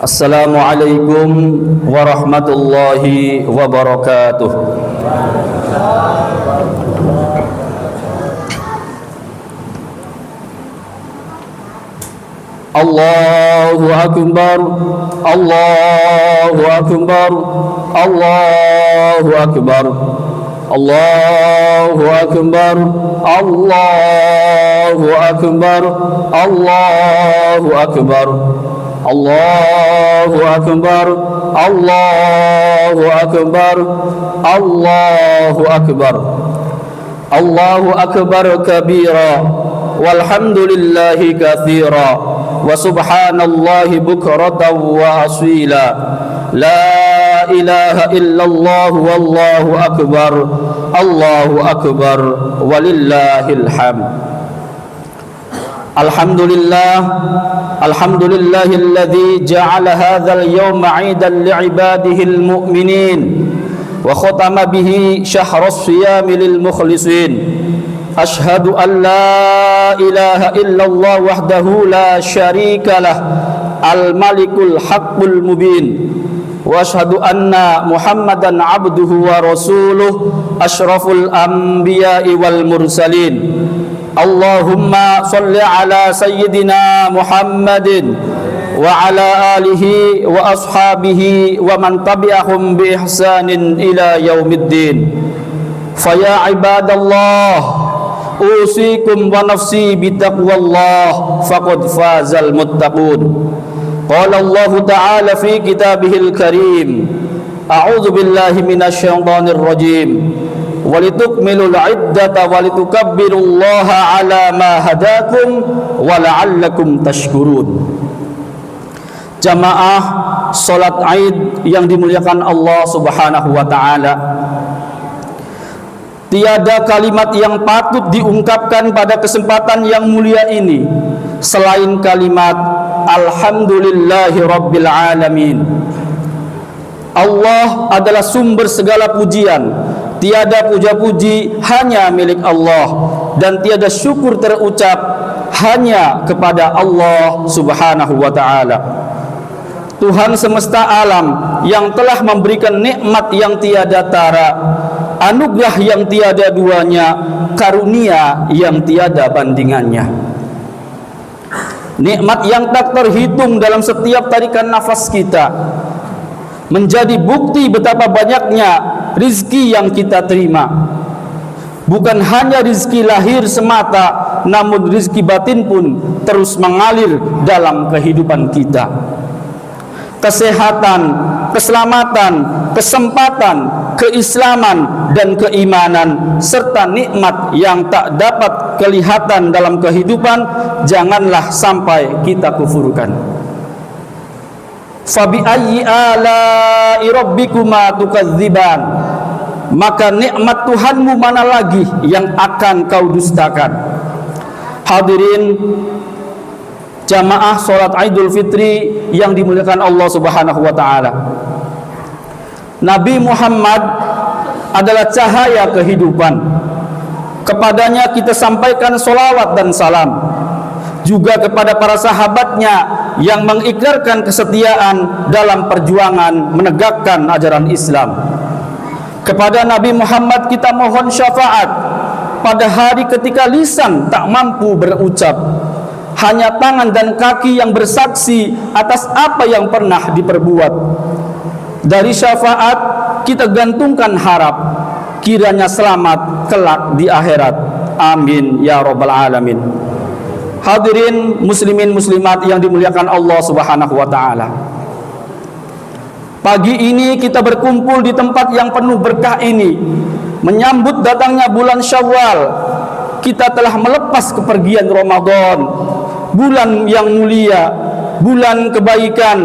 Assalamualaikum warahmatullahi wabarakatuh. Allahu akbar, Allahu akbar, Allahu akbar, Allahu akbar, Allahu akbar, Allahu akbar, Allahu akbar, Allahu akbar, Allahu akbar, Allahu akbar kabira, walhamdulillahi katsira, wa subhanallahi bukratan wa asila, la ilaha illallah wallahu akbar, Allahu akbar, walillahil hamd. Alhamdulillah, alhamdulillahilladzi ja'ala hadzal yawma 'idan li'ibadihil mu'minin wa khatama bihi syahrus shiyami lil mukhlisin. Ashhadu an la ilaha illallah wahdahu la syarika lah, al malikul haqqul mubin, wa ashhadu anna muhammadan abduhu wa rasuluh asyraful anbiya'i wal mursalin. Allahumma salli ala sayyidina Muhammadin wa ala alihi wa ashabihi wa man tabi'ahum bi ihsanin ila yaumiddin. Faya ibadallah, usikum wa nafsi bitaqwallah, faqad fazal muttaqun. Qala Allah ta'ala fi kitabihil karim, a'udzu billahi minasyaitonir rajim, walitukmilul iddata walitukabbirullaha ala ma hadakum wa la'allakum tashkurun. Jamaah salat Id yang dimuliakan Allah Subhanahu wa taala, tiada kalimat yang patut diungkapkan pada kesempatan yang mulia ini selain kalimat alhamdulillahi rabbil alamin. Allah adalah sumber segala pujian. Tiada puja-puji hanya milik Allah, dan tiada syukur terucap hanya kepada Allah Subhanahu wa ta'ala, Tuhan semesta alam yang telah memberikan nikmat yang tiada tara, anugerah yang tiada duanya, karunia yang tiada bandingannya, nikmat yang tak terhitung dalam setiap tarikan nafas kita, menjadi bukti betapa banyaknya rizki yang kita terima. Bukan hanya rizki lahir semata, namun rizki batin pun terus mengalir dalam kehidupan kita. Kesehatan, keselamatan, kesempatan, keislaman dan keimanan, serta nikmat yang tak dapat kelihatan dalam kehidupan, janganlah sampai kita kufurkan. Fabi ayyi ala'i rabbikuma tukadziban, maka nikmat Tuhanmu mana lagi yang akan kau dustakan. Hadirin jamaah salat Idul Fitri yang dimuliakan Allah Subhanahu wa taala, Nabi Muhammad adalah cahaya kehidupan. Kepadanya kita sampaikan sholawat dan salam, juga kepada para sahabatnya yang mengikrarkan kesetiaan dalam perjuangan menegakkan ajaran Islam. Kepada Nabi Muhammad kita mohon syafaat pada hari ketika lisan tak mampu berucap, hanya tangan dan kaki yang bersaksi atas apa yang pernah diperbuat. Dari syafaat kita gantungkan harap, kiranya selamat kelak di akhirat. Amin ya rabbal alamin. Hadirin muslimin muslimat yang dimuliakan Allah Subhanahu wa taala, pagi ini kita berkumpul di tempat yang penuh berkah ini menyambut datangnya bulan Syawal. Kita telah melepas kepergian Ramadan, bulan yang mulia, bulan kebaikan,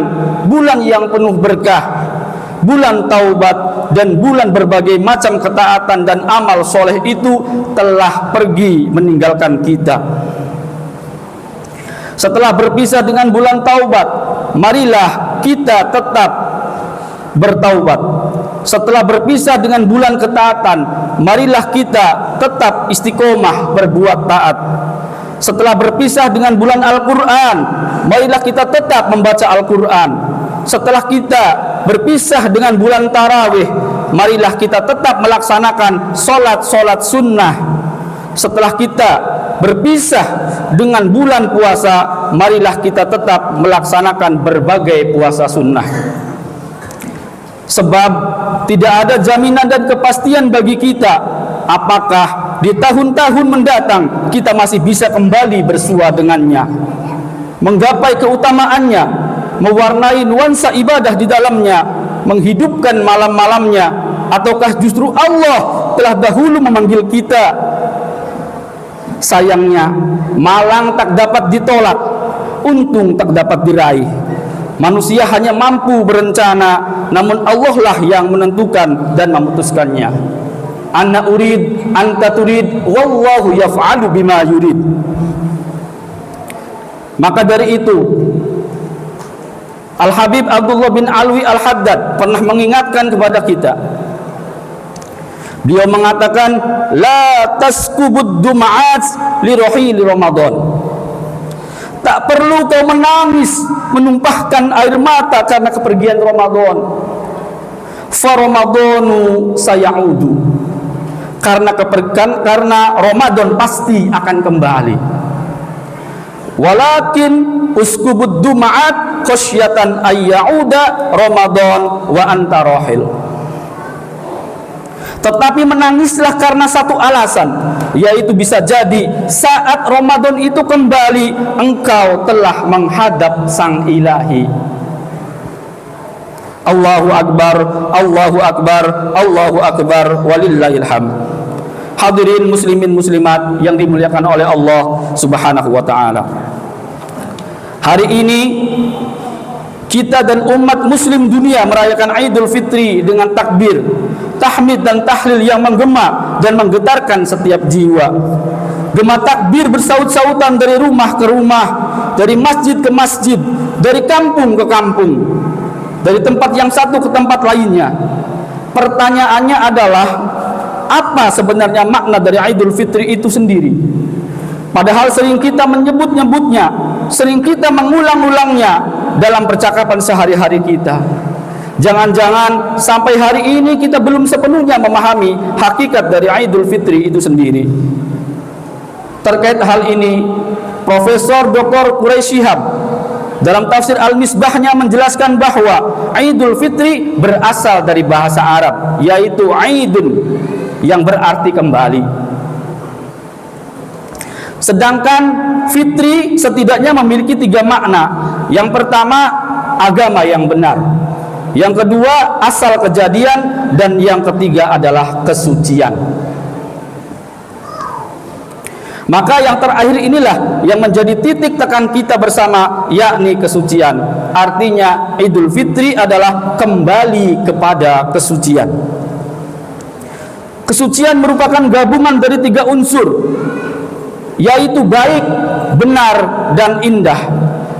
bulan yang penuh berkah, bulan taubat, dan bulan berbagai macam ketaatan dan amal soleh itu telah pergi meninggalkan kita. Setelah berpisah dengan bulan taubat, marilah kita tetap bertaubat. Setelah berpisah dengan bulan ketaatan, marilah kita tetap istiqomah berbuat taat. Setelah berpisah dengan bulan Al-Quran, marilah kita tetap membaca Al-Quran. setelah kita berpisah dengan bulan tarawih, marilah kita tetap melaksanakan solat sunnah. Setelah kita berpisah dengan bulan puasa, marilah kita tetap melaksanakan berbagai puasa sunnah. Sebab tidak ada jaminan dan kepastian bagi kita apakah di tahun-tahun mendatang kita masih bisa kembali bersua dengannya, menggapai keutamaannya, mewarnai nuansa ibadah di dalamnya, menghidupkan malam-malamnya, ataukah justru Allah telah dahulu memanggil kita. Sayangnya malang tak dapat ditolak, untung tak dapat diraih. Manusia hanya mampu berencana, namun Allah lah yang menentukan dan memutuskannya. Ana urid, anta turid, wallahu yaf'alu bima yurid. Maka dari itu, Al-Habib Abdullah bin Alwi Al-Haddad pernah mengingatkan kepada kita. Beliau mengatakan, la taskubud dum'at li rohili Ramadan. Tak perlu kau menangis, menumpahkan air mata karena kepergian Ramadan. Fa Ramadanu sayaudu. Karena Ramadan pasti akan kembali. Walakin uskubud dum'at khasyatan ayyauda Ramadan wa anta rahil. Tetapi menangislah karena satu alasan, yaitu bisa jadi saat Ramadan itu kembali, engkau telah menghadap Sang Ilahi. Allahu Akbar, Allahu Akbar, Allahu Akbar, walillahil hamd. Hadirin muslimin muslimat yang dimuliakan oleh Allah Subhanahu wa taala. Hari ini kita dan umat muslim dunia merayakan Idul Fitri dengan takbir, tahmid dan tahlil yang menggema dan menggetarkan setiap jiwa. Gema takbir bersaut-sautan dari rumah ke rumah, dari masjid ke masjid, dari kampung ke kampung, dari tempat yang satu ke tempat lainnya. Pertanyaannya adalah, apa sebenarnya makna dari Idul Fitri itu sendiri? Padahal sering kita menyebut-nyebutnya, sering kita mengulang-ulangnya dalam percakapan sehari-hari kita. Jangan-jangan sampai hari ini kita belum sepenuhnya memahami hakikat dari Idul Fitri itu sendiri. Terkait hal ini, Profesor Dr. Quraisy Shihab dalam tafsir Al-Misbahnya menjelaskan bahwa Idul Fitri berasal dari bahasa Arab, yaitu Aidun, yang berarti kembali. Sedangkan Fitri setidaknya memiliki 3 makna. Yang pertama, agama yang benar. Yang kedua, asal kejadian. Dan yang ketiga adalah kesucian. Maka yang terakhir inilah yang menjadi titik tekan kita bersama, yakni kesucian. Artinya Idul Fitri adalah kembali kepada kesucian. Kesucian merupakan gabungan dari 3 unsur, yaitu baik, benar, dan indah.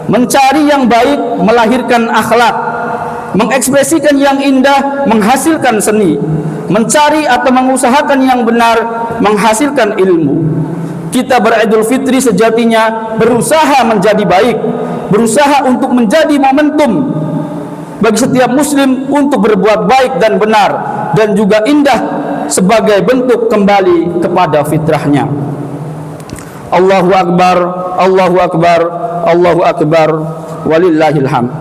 Mencari yang baik melahirkan akhlak, mengekspresikan yang indah menghasilkan seni, mencari atau mengusahakan yang benar menghasilkan ilmu. Kita beridul fitri sejatinya berusaha menjadi baik, berusaha untuk menjadi momentum bagi setiap muslim untuk berbuat baik dan benar, dan juga indah sebagai bentuk kembali kepada fitrahnya. Allahu Akbar, Allahu Akbar, Allahu Akbar, walillahil hamd.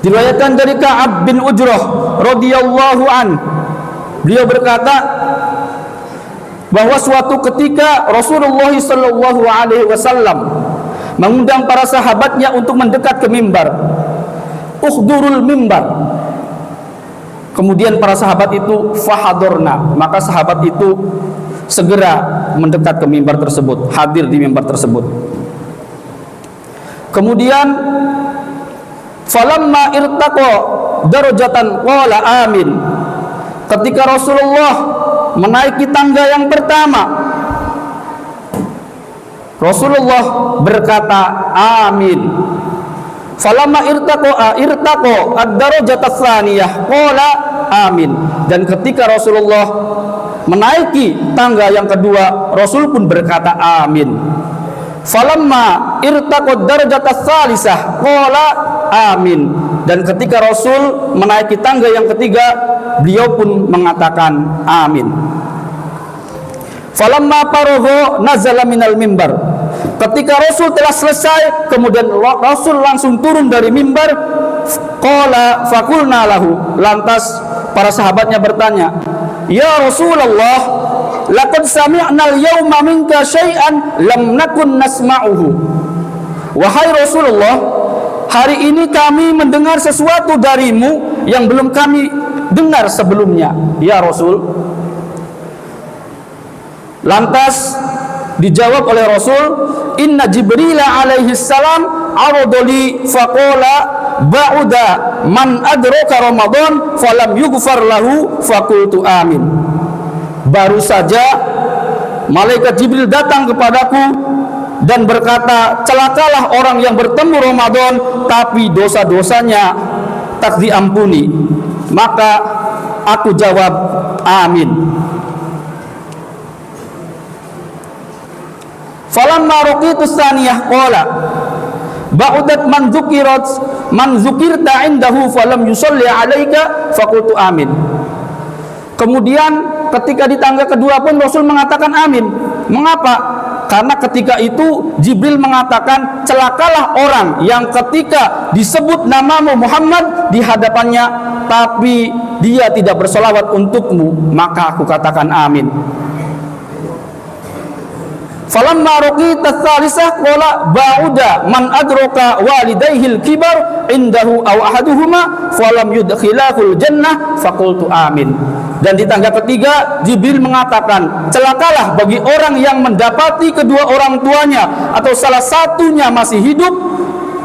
Diriwayatkan dari Ka'ab bin Ujrah radhiyallahu an, beliau berkata bahwa suatu ketika Rasulullah sallallahu alaihi wasallam mengundang para sahabatnya untuk mendekat ke mimbar. Ukhdurul mimbar. Kemudian para sahabat itu fahadorna, maka sahabat itu segera mendekat ke mimbar tersebut, hadir di mimbar tersebut. Kemudian falamma irtaqa darajatan qala amin. Ketika Rasulullah menaiki tangga yang pertama, Rasulullah berkata amin. Falamma irtaqa ad-darajata tsaniyah qala amin. Dan ketika Rasulullah menaiki tangga yang kedua, Rasul pun berkata amin. Falamma irtaqad darajatas salisah qala amin. Dan ketika Rasul menaiki tangga yang ketiga, beliau pun mengatakan amin. Falamma faragha nazala minal mimbar. Ketika Rasul telah selesai, kemudian Rasul langsung turun dari mimbar. Qala faqulna lahu. Lantas para sahabatnya bertanya, "Ya Rasulullah, laqad sami'na al-yawma minka syai'an lam nakun nasma'uhu." Wahai Rasulullah, hari ini kami mendengar sesuatu darimu yang belum kami dengar sebelumnya, ya Rasul. Lantas dijawab oleh Rasul, "Inna Jibril alaihi salam aradoli faqala ba'uda man adraka Ramadan falam yughfar lahu faqultu amin." Baru saja malaikat Jibril datang kepadaku dan berkata, celakalah orang yang bertemu Ramadan tapi dosa-dosanya tak diampuni. Maka aku jawab amin. Falamma ruqitu tsaniyah qala ba'udat man dzukirta indahu falam yusalli alaika faqultu amin. Kemudian ketika di tangga kedua pun Rasul mengatakan amin. Mengapa? Karena ketika itu Jibril mengatakan, celakalah orang yang ketika disebut namamu Muhammad di hadapannya tapi dia tidak bersolawat untukmu, maka aku katakan amin. Falamma ruqita tsalisah qala ba'uda man adraka walidayhil kibar indahu aw ahaduhuma falam yudkhilahul jannah faqultu amin. Dan di tangga ketiga Jibril mengatakan, celakalah bagi orang yang mendapati kedua orang tuanya atau salah satunya masih hidup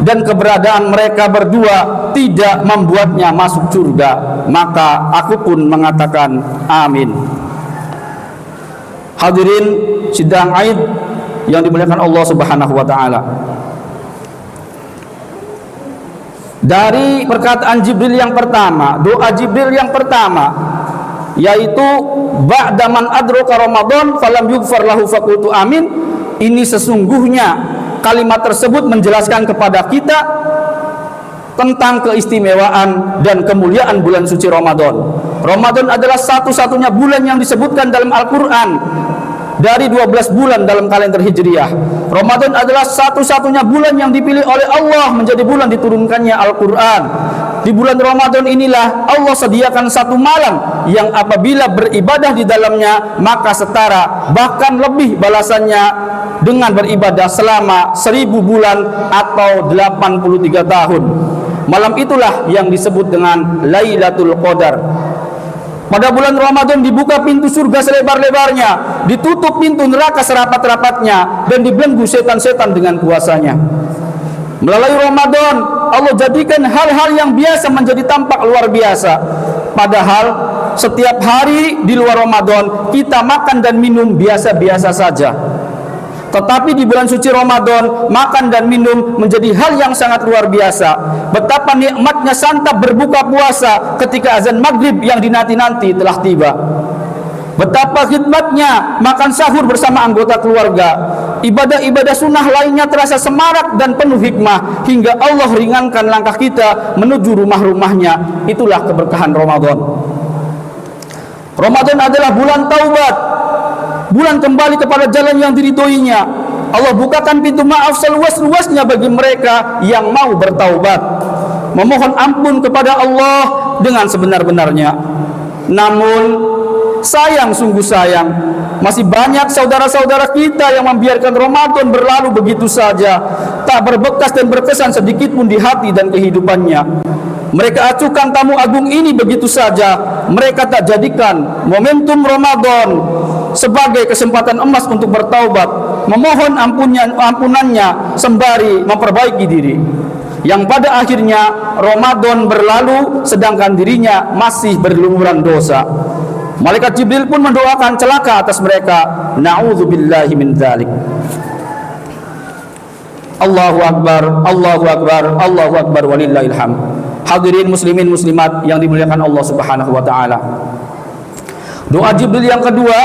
dan keberadaan mereka berdua tidak membuatnya masuk surga, maka aku pun mengatakan amin. Hadirin sidang Aid yang dimuliakan Allah Subhanahu wa taala. Dari perkataan Jibril yang pertama, doa Jibril yang pertama, yaitu ba'da man adraka Ramadan falam yughfar lahu faqultu amin, ini sesungguhnya kalimat tersebut menjelaskan kepada kita tentang keistimewaan dan kemuliaan bulan suci Ramadan. Ramadan adalah satu-satunya bulan yang disebutkan dalam Al-Quran dari 12 bulan dalam kalender Hijriah. Ramadan adalah satu-satunya bulan yang dipilih oleh Allah menjadi bulan diturunkannya Al-Quran. Di bulan Ramadan inilah Allah sediakan satu malam yang apabila beribadah di dalamnya maka setara bahkan lebih balasannya dengan beribadah selama 1000 bulan atau 83 tahun. Malam itulah yang disebut dengan Lailatul Qadar. Pada bulan Ramadan dibuka pintu surga selebar-lebarnya, ditutup pintu neraka serapat-rapatnya, dan dibelenggu setan-setan dengan kuasanya. Melalui Ramadan Allah jadikan hal-hal yang biasa menjadi tampak luar biasa. Padahal setiap hari di luar Ramadan kita makan dan minum biasa-biasa saja. Tetapi di bulan suci Ramadan makan dan minum menjadi hal yang sangat luar biasa. Betapa nikmatnya santap berbuka puasa ketika azan maghrib yang dinanti-nanti telah tiba. Betapa khidmatnya makan sahur bersama anggota keluarga. Ibadah-ibadah sunnah lainnya terasa semarak dan penuh hikmah hingga Allah ringankan langkah kita menuju rumah-rumahnya. Itulah keberkahan Ramadan. Ramadan adalah bulan taubat, bulan kembali kepada jalan yang diridhoinya. Allah bukakan pintu maaf seluas-luasnya bagi mereka yang mau bertaubat, memohon ampun kepada Allah dengan sebenar-benarnya. Namun sayang, sungguh sayang, masih banyak saudara-saudara kita yang membiarkan Ramadan berlalu begitu saja, tak berbekas dan berkesan sedikit pun di hati dan kehidupannya. Mereka acuhkan tamu agung ini begitu saja. Mereka tak jadikan momentum Ramadan sebagai kesempatan emas untuk bertaubat, memohon ampunannya sembari memperbaiki diri. Yang pada akhirnya Ramadan berlalu sedangkan dirinya masih berlumuran dosa. Malaikat Jibril pun mendoakan celaka atas mereka. Na'udzubillahi min dzalik. Allahu Akbar, Allahu Akbar, Allahu Akbar walillahil hamd. Hadirin muslimin muslimat yang dimuliakan Allah Subhanahu wa taala. Doa Jibril yang kedua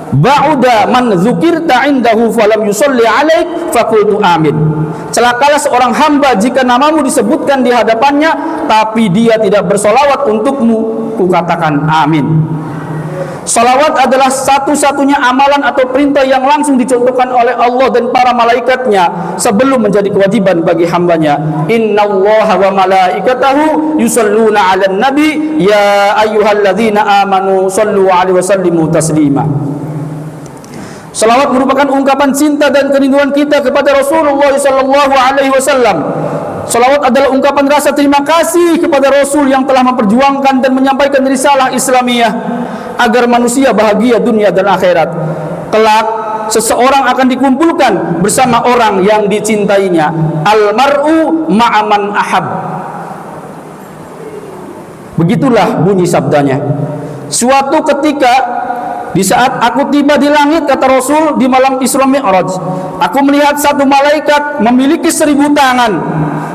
Ba'uda man dzukirta indahu falam yusalli alaik faqultu amin. Celakalah seorang hamba jika namamu disebutkan di hadapannya tapi dia tidak bersolawat untukmu, kukatakan amin. Salawat adalah satu-satunya amalan atau perintah yang langsung dicontohkan oleh Allah dan para malaikatnya sebelum menjadi kewajiban bagi hambanya. Innallaha wa malaikatahu yusalluna 'alan nabi ya ayyuhalladzina amanu sallu 'alaihi wa sallimu taslima. Salawat merupakan ungkapan cinta dan kerinduan kita kepada Rasulullah sallallahu alaihi wasallam. Salawat adalah ungkapan rasa terima kasih kepada Rasul yang telah memperjuangkan dan menyampaikan risalah Islamiyah agar manusia bahagia dunia dan akhirat. Kelak seseorang akan dikumpulkan bersama orang yang dicintainya. Al-mar'u ma'aman ahab. Begitulah bunyi sabdanya. Suatu ketika di saat aku tiba di langit, kata Rasul, di malam Isra Mi'raj, aku melihat satu malaikat memiliki 1000 tangan.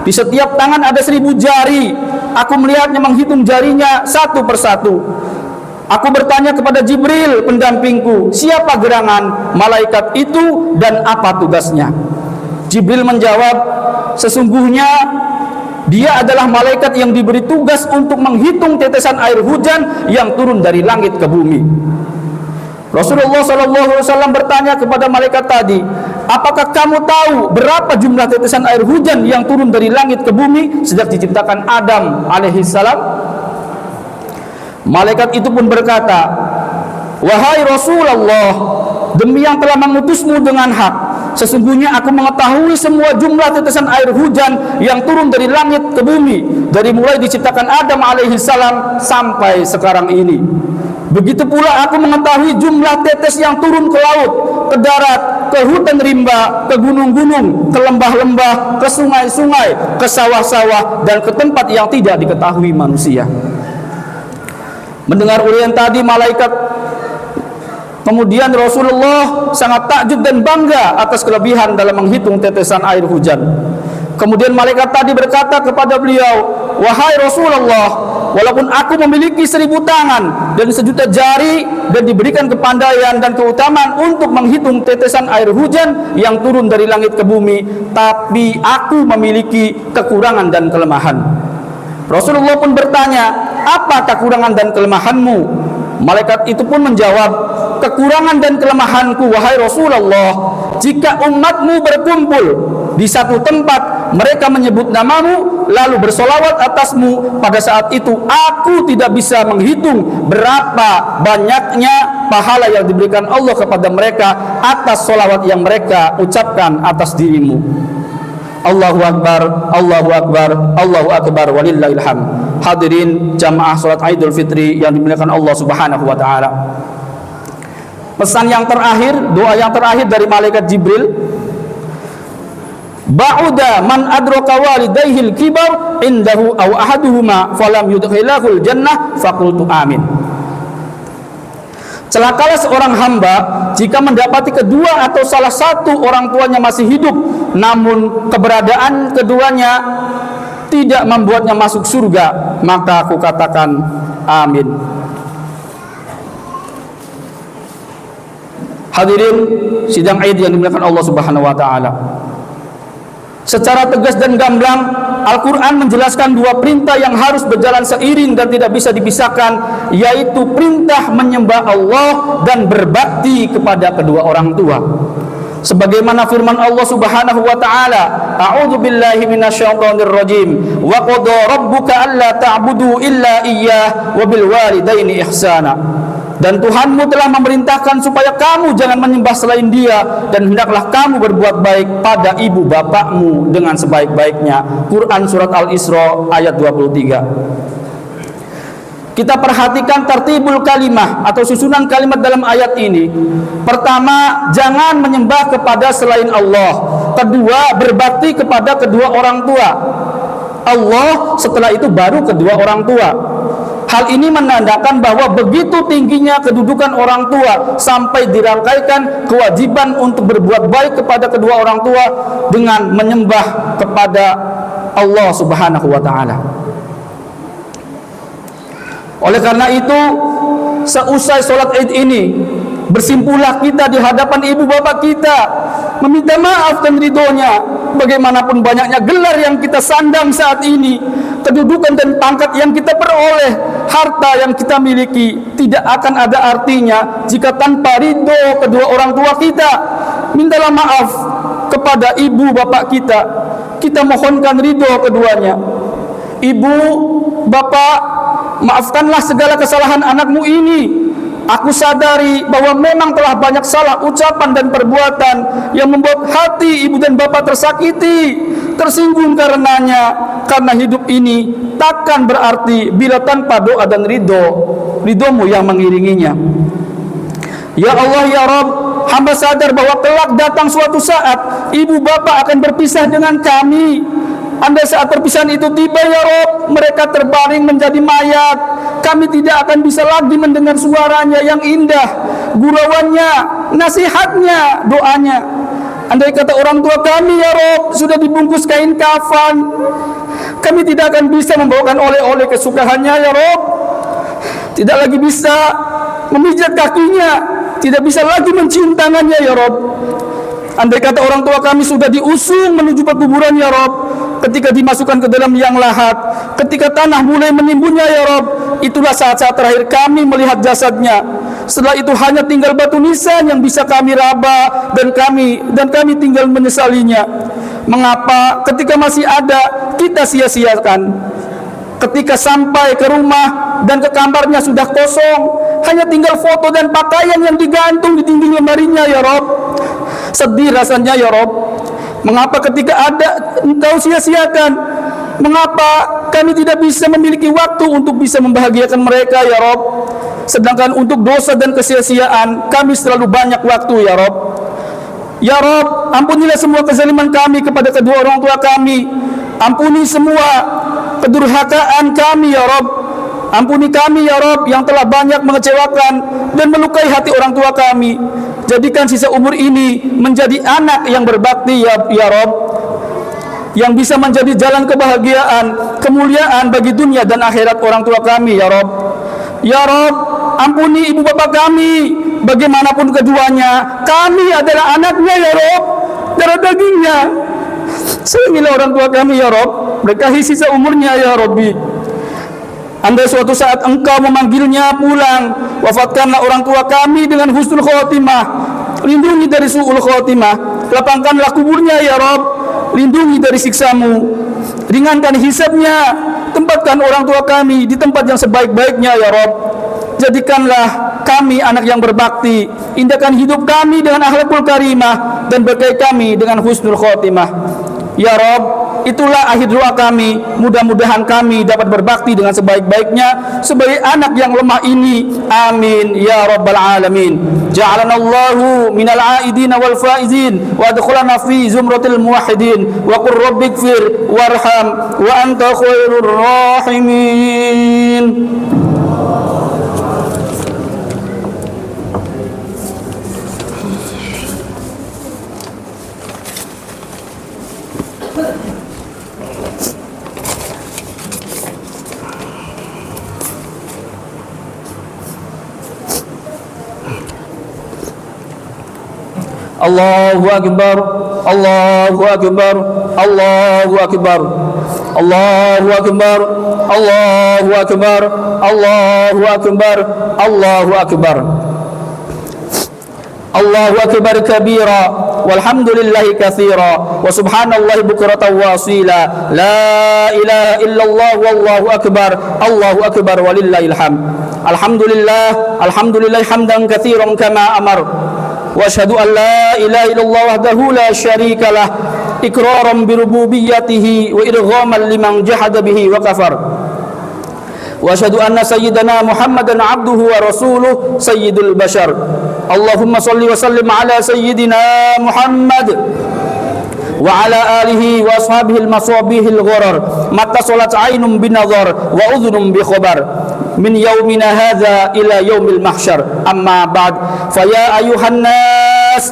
Di setiap tangan ada 1000 jari. Aku melihatnya menghitung jarinya satu persatu. Aku bertanya kepada Jibril, pendampingku, siapa gerangan malaikat itu dan apa tugasnya? Jibril menjawab, sesungguhnya dia adalah malaikat yang diberi tugas untuk menghitung tetesan air hujan yang turun dari langit ke bumi. Rasulullah SAW bertanya kepada malaikat tadi, apakah kamu tahu berapa jumlah tetesan air hujan yang turun dari langit ke bumi sejak diciptakan Adam alaihissalam? Malaikat itu pun berkata, wahai Rasulullah, demi yang telah mengutusmu dengan hak, sesungguhnya aku mengetahui semua jumlah tetesan air hujan yang turun dari langit ke bumi dari mulai diciptakan Adam alaihissalam sampai sekarang ini. Begitu pula aku mengetahui jumlah tetes yang turun ke laut, ke darat, ke hutan rimba, ke gunung-gunung, ke lembah-lembah, ke sungai-sungai, ke sawah-sawah, dan ke tempat yang tidak diketahui manusia. Mendengar urian tadi malaikat, kemudian Rasulullah sangat takjub dan bangga atas kelebihan dalam menghitung tetesan air hujan. Kemudian malaikat tadi berkata kepada beliau, wahai Rasulullah, walaupun aku memiliki 1000 tangan dan 1.000.000 jari dan diberikan kepandaian dan keutamaan untuk menghitung tetesan air hujan yang turun dari langit ke bumi, tapi aku memiliki kekurangan dan kelemahan. Rasulullah pun bertanya, apa kekurangan dan kelemahanmu? Malaikat itu pun menjawab, kekurangan dan kelemahanku wahai Rasulullah, jika umatmu berkumpul di satu tempat, mereka menyebut namamu lalu bersolawat atasmu, pada saat itu aku tidak bisa menghitung berapa banyaknya pahala yang diberikan Allah kepada mereka atas solawat yang mereka ucapkan atas dirimu. Allahu Akbar, Allahu Akbar, Allahu Akbar, walillahil hamd. Hadirin jamaah salat Idul Fitri yang dimuliakan Allah Subhanahu wa taala. Pesan yang terakhir, doa yang terakhir dari malaikat Jibril, ba'uda man adraka walidayhil kibar indahu aw ahaduhuma falam yudkhilahul jannah faqultu amin. Celakalah seorang hamba jika mendapati kedua atau salah satu orang tuanya masih hidup, namun keberadaan keduanya tidak membuatnya masuk surga, maka aku katakan amin. Hadirin sidang Id yang dimuliakan Allah Subhanahu wa taala. Secara tegas dan gamblang, Al-Quran menjelaskan dua perintah yang harus berjalan seiring dan tidak bisa dipisahkan, yaitu perintah menyembah Allah dan berbakti kepada kedua orang tua. Sebagaimana firman Allah Subhanahu wa taala, a'udzu billahi minasyaitonir rajim, wa qada rabbuka alla ta'budu illa iyyah wa bil walidaini ihsana. Dan Tuhanmu telah memerintahkan supaya kamu jangan menyembah selain Dia, dan hendaklah kamu berbuat baik pada ibu bapakmu dengan sebaik-baiknya. Quran surat Al-Isra ayat 23. Kita perhatikan tertibul kalimah atau susunan kalimat dalam ayat ini. Pertama, jangan menyembah kepada selain Allah. Kedua, berbakti kepada kedua orang tua. Allah, setelah itu baru kedua orang tua. Hal ini menandakan bahwa begitu tingginya kedudukan orang tua sampai dirangkaikan kewajiban untuk berbuat baik kepada kedua orang tua dengan menyembah kepada Allah Subhanahu wa taala. Oleh karena itu, seusai sholat Id ini Bersimpulah kita di hadapan ibu bapak kita, meminta maaf dan ridhonya. Bagaimanapun banyaknya gelar yang kita sandang saat ini, kedudukan dan pangkat yang kita peroleh, harta yang kita miliki, tidak akan ada artinya jika tanpa ridho kedua orang tua kita. Mintalah maaf kepada ibu bapak kita, kita mohonkan ridho keduanya. Ibu, bapak, maafkanlah segala kesalahan anakmu ini. Aku sadari bahwa memang telah banyak salah ucapan dan perbuatan yang membuat hati ibu dan bapak tersakiti, tersinggung karenanya. Karena hidup ini takkan berarti bila tanpa doa dan ridhomu yang mengiringinya. Ya Allah, ya Rabb, hamba sadar bahwa kelak datang suatu saat ibu bapak akan berpisah dengan kami. Andai saat perpisahan itu tiba, ya Rabb, mereka terbaring menjadi mayat. Kami tidak akan bisa lagi mendengar suaranya yang indah, gurauannya, nasihatnya, doanya. Andai kata orang tua kami, ya Rabb, sudah dibungkus kain kafan, kami tidak akan bisa membawakan oleh-oleh kesukaannya, ya Rabb. Tidak lagi bisa memijat kakinya, tidak bisa lagi mencium tangannya, ya Rabb. Andai kata orang tua kami sudah diusung menuju pekuburan, ya Rabb, ketika dimasukkan ke dalam liang lahat, ketika tanah mulai menimbunnya, ya Rabb, itulah saat-saat terakhir kami melihat jasadnya. Setelah itu hanya tinggal batu nisan yang bisa kami raba, dan kami tinggal menyesalinya. Mengapa ketika masih ada kita sia-siakan? Ketika sampai ke rumah dan ke kamarnya sudah kosong, hanya tinggal foto dan pakaian yang digantung di dinding lemarinya, ya Rabb. Sedih rasanya, ya Rabb. Mengapa ketika ada Engkau sia-siakan? Mengapa kami tidak bisa memiliki waktu untuk bisa membahagiakan mereka, ya Rabb? Sedangkan untuk dosa dan kesia-siaan kami selalu banyak waktu, ya Rabb. Ya Rabb, ampunilah semua kezaliman kami kepada kedua orang tua kami. Ampuni semua kedurhakaan kami, ya Rabb. Ampuni kami, ya Rabb, yang telah banyak mengecewakan dan melukai hati orang tua kami. Jadikan sisa umur ini menjadi anak yang berbakti, ya Rabb, yang bisa menjadi jalan kebahagiaan, kemuliaan bagi dunia dan akhirat orang tua kami, ya Rabb. Ya Rabb, ampuni ibu bapak kami, bagaimanapun keduanya, kami adalah anaknya, ya Rabb, darah dagingnya. Sayangilah orang tua kami, ya Rabb, berkahi sisa umurnya, ya Rabbi. Andai suatu saat Engkau memanggilnya pulang, wafatkanlah orang tua kami dengan husnul khotimah. Lindungi dari su'ul khotimah. Lapangkanlah kuburnya, ya Rabb. Lindungi dari siksamu. Ringankan hisabnya. Tempatkan orang tua kami di tempat yang sebaik-baiknya, ya Rabb. Jadikanlah kami anak yang berbakti. Indahkan hidup kami dengan akhlakul karimah, dan berkahi kami dengan husnul khotimah. Ya Rabb, itulah akhir doa kami. Mudah-mudahan kami dapat berbakti dengan sebaik-baiknya sebagai anak yang lemah ini. Amin ya rabbal alamin. Ja'alana Allahu minal aidin wal faizin wa adkhulana fi zumratil muwahhidin wa qur rabbighfir warham wa anta khairur rahimin. Allahu akbar, Allahu akbar, Allahu akbar, Allahu akbar, Allahu akbar, Allahu akbar, Allahu akbar. Allahu akbar kabira walhamdulillahi katsira wa subhanallahi bukratan wa asila. La ilaha illallah wallahu akbar, Allahu akbar walillahil hamd. Alhamdulillah, alhamdulillah hamdan katsiran kama amar. Wa asyhadu an la ilaha illallah wahdahu la syarika lah iqraran bi rububiyyatihi wa idghaman liman jahada bihi wa kafar. Wa asyhadu anna sayyidana Muhammadan abduhu wa rasuluh sayyidul bashar. Allahumma salli wa sallim ala sayyidina Muhammad wa ala alihi wa ashabihi al-masabihil gharar matta salat ainun binadhar wa udhunun bi khabar. min yaumina hadza ila yaumil mahsyar. Amma ba'd, fa ya ayuhan nas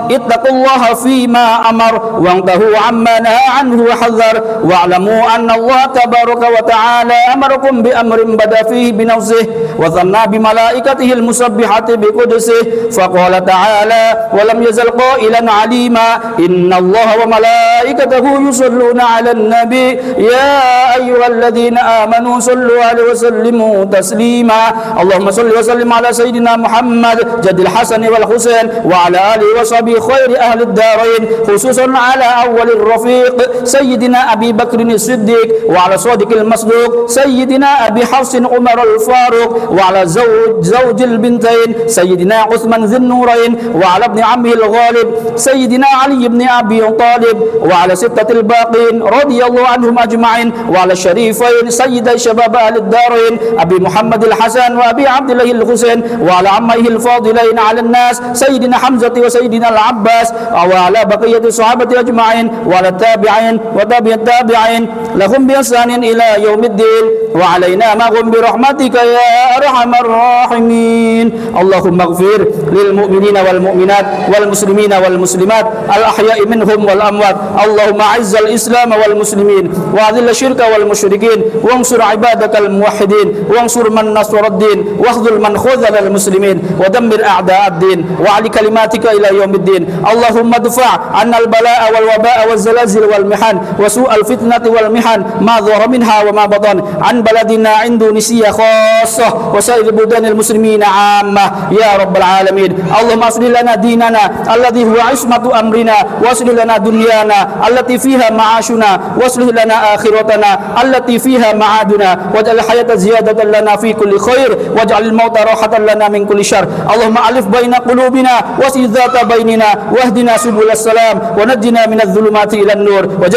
ittaqullaha fima amar wa'tahu amma nahaa anhu wa hadzar wa'lamu anna Allah tabaraka wa ta'ala amarakum bi amrin bada fihi bi nafsihi wa thanna bi malaikatihi al-musabbihati bi qudsihi fa qala ta'ala wa lam yazal qailan 'alima inna Allah wa malaikatahu yusalluna 'alan nabi ya ayyuhalladhina amanu sallu 'alaihi wa sallimu taslima. Allahumma salli wa sallim ala sayyidina Muhammad jadil hasan wal husain wa ala alihi wa sahbihi khairi ahli ad-darain khususan ala awwalir rafiq sayyidina Abi Bakr as-Siddiq wa ala sadiqil masduq sayyidina Abi Hafs Umar al-Faruq wa ala zawjil bintain sayyidina Uthman dzin nurain wa ala ibn ammihi al-Ghalib sayyidina Ali ibn Abi Talib wa ala sittatil baqin radiyallahu anhum ajma'in wa ala syarifain sayyiday shabab ahli ad-darain Abi Muhammad al-Hasan wa Abi Abdullah al-Husain wa ala ammihi al-fadilain ala an-nas sayyidina Hamzah wa sayyidina al-Abbas wa ala baqiyati sahabati ajma'in wa ala tabi'in wa tabi'at tabi'in lahum bi ihsanin ila yaumiddin wa alaina ma'hum bi rahmatika ya arhamar rahimin. Allahumma ighfir lil mu'minina wal mu'minat wal muslimina wal muslimat al ahya'i minhum wal amwat. Allahumma a'izzal islam wal muslimin wa adhill syirka wal musyrikin wansur ibadakal muwahhidin wansur man nasaraddin wakhdhul man khadhala al muslimin wa dammir a'da'ad-din wa ali kalimatika ila yaumiddin. Allahumma dfa' 'anna al bala'a wal waba'a wal zalazil wal mihan wa su'al fitnati wal mihan ma dhahara minha wa ma batan 'an baladina Indonesia khassah wa sa'ir budanil muslimina 'ammah ya rabbal alamin. Allahumma aslih lana dinana alladhi huwa ismatu amrina wa aslih lana dunyana allati fiha ma'ashuna wa aslih lana akhiratana allati fiha ma'aduna waj'al hayata ziyadatan lana fi kulli khair waj'al al-mauta rahatan lana min kulli syarr. Allahumma alif baina qulubina wasil dhata bainina wahdina subulas salam wa najjina minadh dhulumati ilan nur wa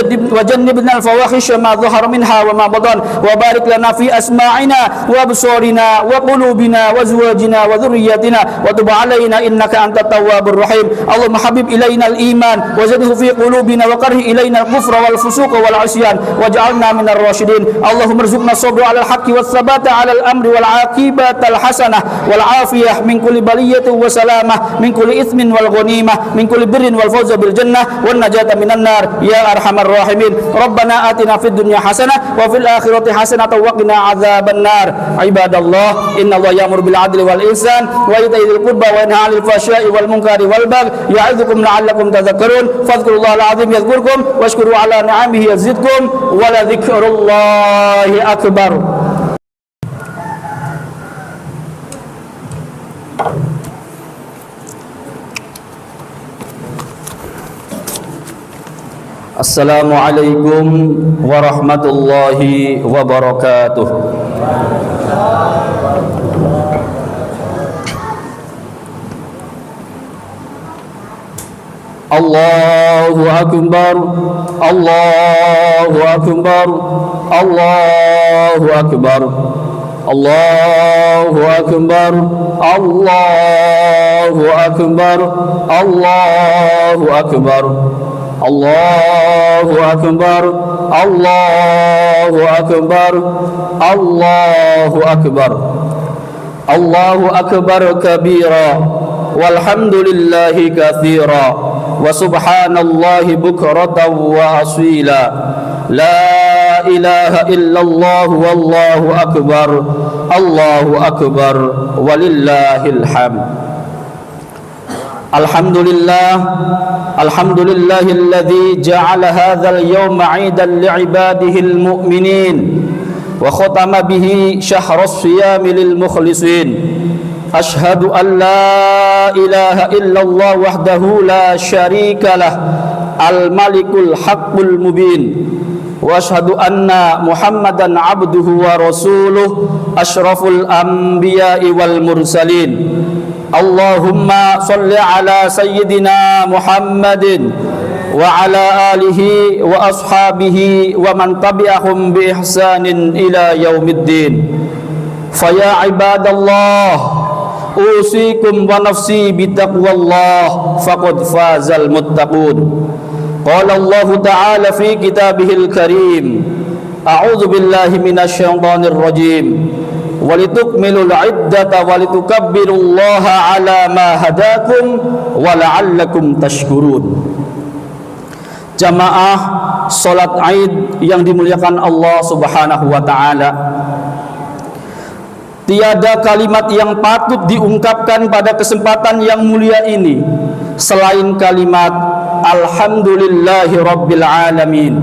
jannibna al-fawahisha ma dhahara minha wa ma batan wa barik lana fi asma'ina wa absarina wa qulubina wa azwajina wa dhurriyyatina wa tub alaina innaka antat tawwabur rahim. Allahumma habib ilaina al-iman wa zidhu fi qulubina wa karih ilaina al-kufra wal fusuqa wal 'isyan waj'alna minar rasyidin. Allahumma arzuqna sabra 'alal haqqi was sabata 'alal amri wal 'aqibata al hasanah wal 'afiyah min kulli baliyatin wa salamah min kulli ithmin wal ghanimah min kulli birrin wal fawza bil jannah wan najata minan nar ya arhamar rahimin. Rabbana atina fid dunya hasanah wa fil akhirati hasanah wa qina adzaban nar. Ibadallah innallaha ya'muru bil 'adli wal ihsan wa ita'i dzil qurba wa yanha 'anil fahsya'i wal munkari wal baghi ya'idzukum la'allakum tadhakkarun fadhkurullaha al-'azim yadhkurkum washkuru 'ala ni'amihi yazidkum wa la dzikrullahi akbar. Assalamualaikum warahmatullahi wabarakatuh. Allahu akbar, Allahu akbar, Allahu akbar, Allahu akbar, Allahu akbar, Allahu akbar, Allahu akbar, Allahu akbar, Allahu akbar, Allahu akbar kabira walhamdulillahi katsira wa subhanallahi bukratan wa asila la ilaha illallah wallahu akbar, Allahu akbar walillahil hamd. Alhamdulillah, alhamdulillahilladzi ja'ala hadzal yawma 'idan li'ibadihil mu'minin wa khatama bihi syahras siyami lil mukhlisin. Ashhadu an la ilaha illallah wahdahu la syarika lah al-malikul haqqul mubin wa ashhadu anna Muhammadan abduhu wa rasuluh asyraful anbiya'i wal mursalin. Allahumma salli ala sayyidina Muhammadin wa ala alihi wa ashabihi wa man tabi'ahum bi ihsanin ila yaumiddin. Faya ibadallah usikum wa nafsi bitaqwallah faqad fazal muttaqun. Qala Allah ta'ala fi kitabihil karim A'udzu billahi minasyaitonir rajim. Walitukmilul iddata walitukabbirullaha ala ma hadakum wa la'allakum tashkurun. Jamaah salat Id yang dimuliakan Allah Subhanahu wa taala. Tiada kalimat yang patut diungkapkan pada kesempatan yang mulia ini selain kalimat alhamdulillahi rabbil alamin.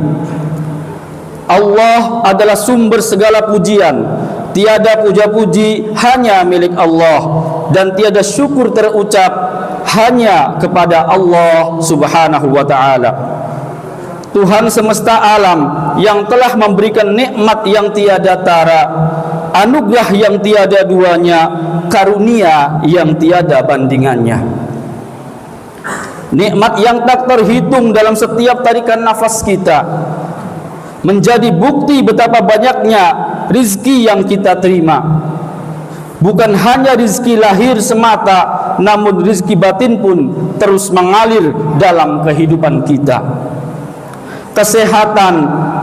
Allah adalah sumber segala pujian. Tiada puja-puji hanya milik Allah, dan tiada syukur terucap hanya kepada Allah Subhanahu wa taala. Tuhan semesta alam yang telah memberikan nikmat yang tiada tara, anugerah yang tiada duanya, karunia yang tiada bandingannya. Nikmat yang tak terhitung dalam setiap tarikan nafas kita, menjadi bukti betapa banyaknya rizki yang kita terima. Bukan hanya rizki lahir semata, namun rizki batin pun terus mengalir dalam kehidupan kita. Kesehatan,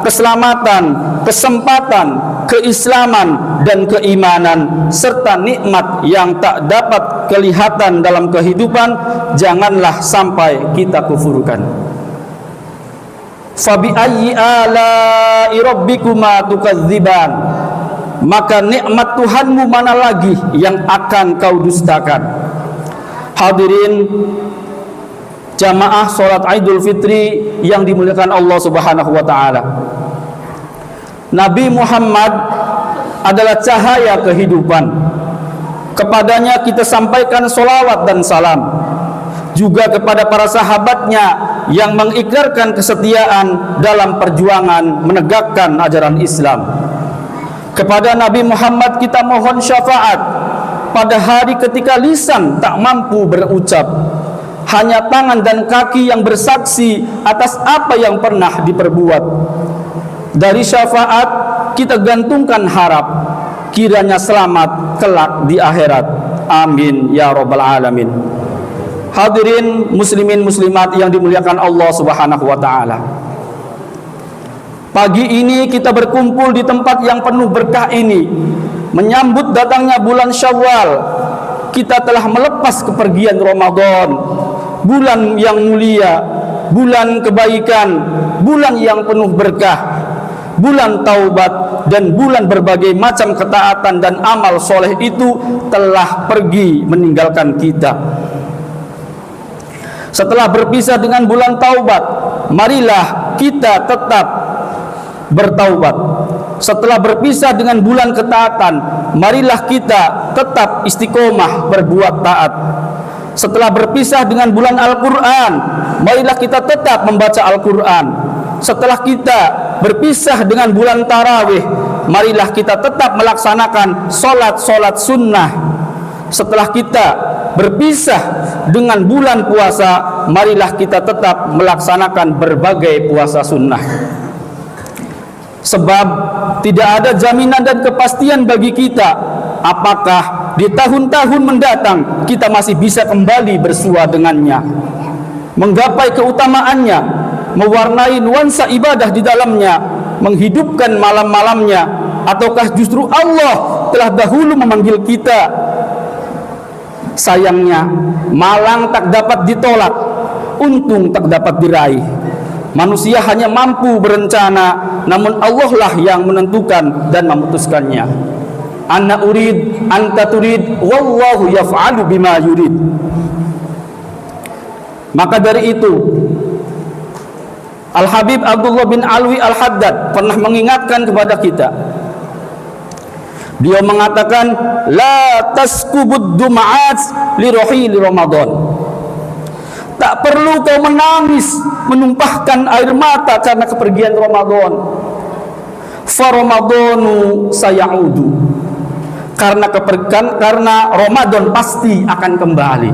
keselamatan, kesempatan, keislaman dan keimanan, serta nikmat yang tak dapat kelihatan dalam kehidupan, janganlah sampai kita kufurkan. Fabi ayyi ala'i rabbikuma tukadziban, maka nikmat Tuhanmu mana lagi yang akan kau dustakan. Hadirin jamaah salat Idul Fitri yang dimuliakan Allah Subhanahu wa taala. Nabi Muhammad adalah cahaya kehidupan. Kepadanya kita sampaikan solawat dan salam. Juga kepada para sahabatnya yang mengikrarkan kesetiaan dalam perjuangan menegakkan ajaran Islam. Kepada Nabi Muhammad kita mohon syafaat pada hari ketika lisan tak mampu berucap, hanya tangan dan kaki yang bersaksi atas apa yang pernah diperbuat. Dari syafaat kita gantungkan harap kiranya selamat kelak di akhirat. Amin ya rabbal alamin. Hadirin muslimin muslimat yang dimuliakan Allah Subhanahu wa taala. Pagi ini kita berkumpul di tempat yang penuh berkah ini menyambut datangnya bulan Syawal. Kita telah melepas kepergian Ramadan, bulan yang mulia, bulan kebaikan, bulan yang penuh berkah, bulan taubat, dan bulan berbagai macam ketaatan dan amal soleh itu telah pergi meninggalkan kita. Setelah berpisah dengan bulan taubat, marilah kita tetap bertaubat. Setelah berpisah dengan bulan ketaatan, marilah kita tetap istiqomah berbuat taat. Setelah berpisah dengan bulan Al-Quran, marilah kita tetap membaca Al-Quran. Setelah kita berpisah dengan bulan Tarawih, marilah kita tetap melaksanakan solat-solat sunnah. Setelah kita berpisah dengan bulan puasa, marilah kita tetap melaksanakan berbagai puasa sunnah. Sebab tidak ada jaminan dan kepastian bagi kita apakah di tahun-tahun mendatang kita masih bisa kembali bersua dengannya, menggapai keutamaannya, mewarnai nuansa ibadah di dalamnya, menghidupkan malam-malamnya, ataukah justru Allah telah dahulu memanggil kita. Sayangnya malang tak dapat ditolak, untung tak dapat diraih. Manusia hanya mampu berencana, namun Allah lah yang menentukan dan memutuskannya. Ana urid, anta turid, wallahu yaf'alu bima yurid. Maka dari itu Al-Habib Abdullah bin Alwi Al-Haddad pernah mengingatkan kepada kita. Dia mengatakan, la taskubud dum'at li rohili Ramadan. Tak perlu kau menangis, menumpahkan air mata karena kepergian Ramadan. Fa Ramadanu sayaudu. Karena Ramadan pasti akan kembali.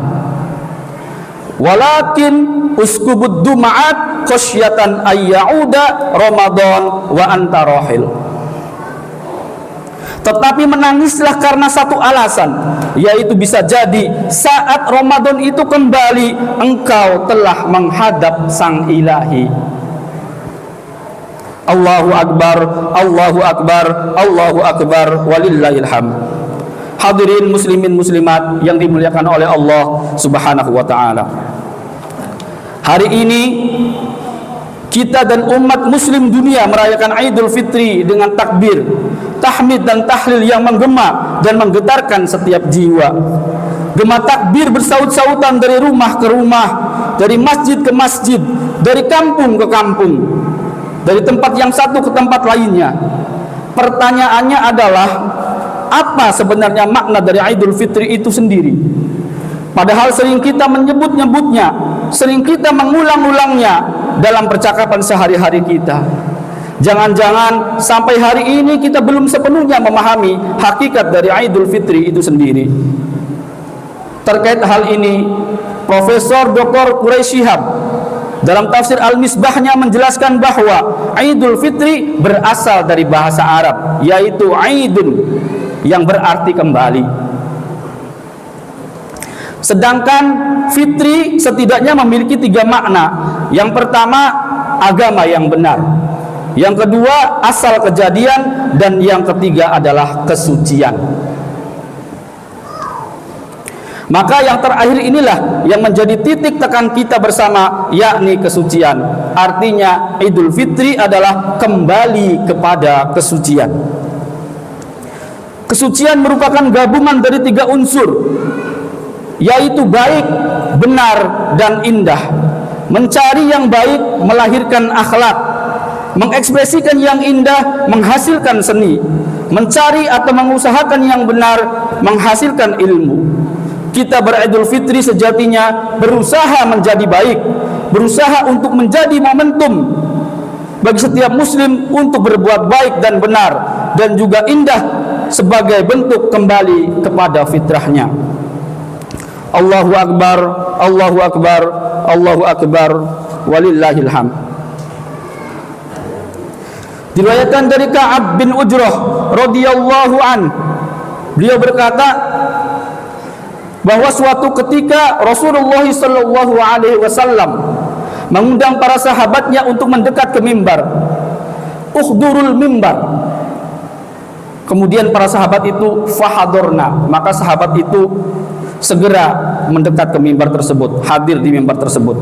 Walakin uskubud dum'at khasyatan ayyauda Ramadan wa anta rahil. Tetapi menangislah karena satu alasan, yaitu bisa jadi saat Ramadan itu kembali engkau telah menghadap Sang Ilahi. Allahu akbar, Allahu akbar, Allahu akbar, walillahil hamd. Hadirin muslimin muslimat yang dimuliakan oleh Allah Subhanahu wa taala. Hari ini kita dan umat muslim dunia merayakan Idul Fitri dengan takbir, tahmid dan tahlil yang menggema dan menggetarkan setiap jiwa. Gema takbir bersaut-sautan dari rumah ke rumah, dari masjid ke masjid, dari kampung ke kampung, dari tempat yang satu ke tempat lainnya. Pertanyaannya adalah, apa sebenarnya makna dari Idul Fitri itu sendiri? Padahal sering kita menyebut-nyebutnya, sering kita mengulang-ulangnya dalam percakapan sehari-hari kita. Jangan-jangan sampai hari ini kita belum sepenuhnya memahami hakikat dari Idul Fitri itu sendiri. Terkait hal ini, Profesor Dr. Quraisy Shihab dalam tafsir Al-Misbahnya menjelaskan bahwa Idul Fitri berasal dari bahasa Arab, yaitu Aidun, yang berarti kembali. Sedangkan Fitri setidaknya memiliki 3 makna. Yang pertama, agama yang benar. Yang kedua, asal kejadian. Dan yang ketiga adalah kesucian. Maka yang terakhir inilah yang menjadi titik tekan kita bersama, yakni kesucian. Artinya Idul Fitri adalah kembali kepada kesucian. Kesucian merupakan gabungan dari 3 unsur, yaitu baik, benar, dan indah. Mencari yang baik melahirkan akhlak, mengekspresikan yang indah menghasilkan seni, mencari atau mengusahakan yang benar menghasilkan ilmu. Kita beridul fitri sejatinya berusaha menjadi baik, berusaha untuk menjadi momentum bagi setiap muslim untuk berbuat baik dan benar, dan juga indah sebagai bentuk kembali kepada fitrahnya. Allahu akbar, Allahu akbar, Allahu akbar, walillahil hamd. Diriwayatkan dari Ka'ab bin Ujrah radhiyallahu an, beliau berkata bahwa suatu ketika Rasulullah sallallahu alaihi wasallam mengundang para sahabatnya untuk mendekat ke mimbar. Ukhdurul mimbar. Kemudian para sahabat itu fahadorna, maka sahabat itu segera mendekat ke mimbar tersebut, hadir di mimbar tersebut.